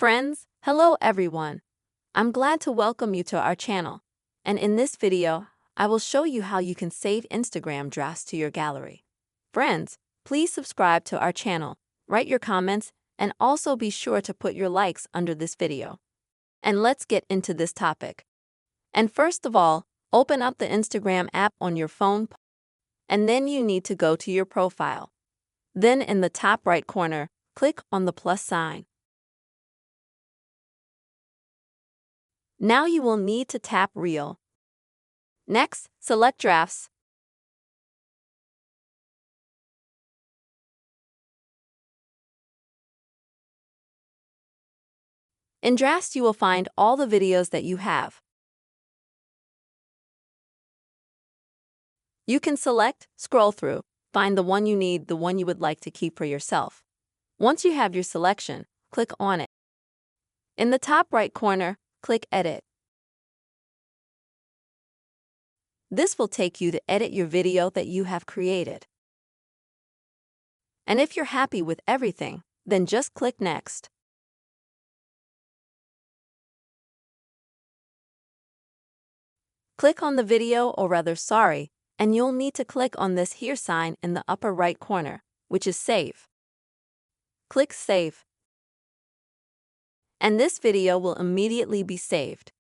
Friends, hello everyone. I'm glad to welcome you to our channel. And in this video, I will show you how you can save Instagram drafts to your gallery. Friends, please subscribe to our channel, write your comments, and also be sure to put your likes under this video. And let's get into this topic. And first of all, open up the Instagram app on your phone, and then you need to go to your profile. Then in the top right corner, click on the plus sign. Now you will need to tap Reel. Next, select Drafts. In Drafts, you will find all the videos that you have. You can select, scroll through, find the one you need, the one you would like to keep for yourself. Once you have your selection, click on it. In the top right corner, click Edit. This will take you to edit your video that you have created. And if you're happy with everything, then just click Next. Click on the video, or rather sorry, and you'll need to click on this here sign in the upper right corner, which is Save. Click Save. And this video will immediately be saved.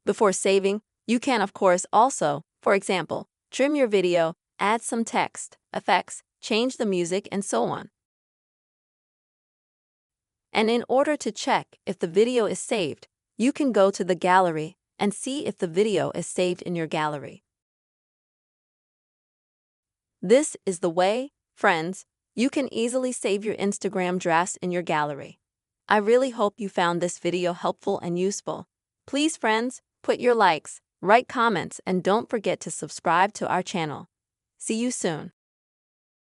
Before saving, you can of course also, for example, trim your video, add some text, effects, change the music, and so on. And in order to check if the video is saved, you can go to the gallery and see if the video is saved in your gallery. This is the way, friends, you can easily save your Instagram drafts in your gallery. I really hope you found this video helpful and useful. Please, friends, put your likes, write comments, and don't forget to subscribe to our channel. See you soon.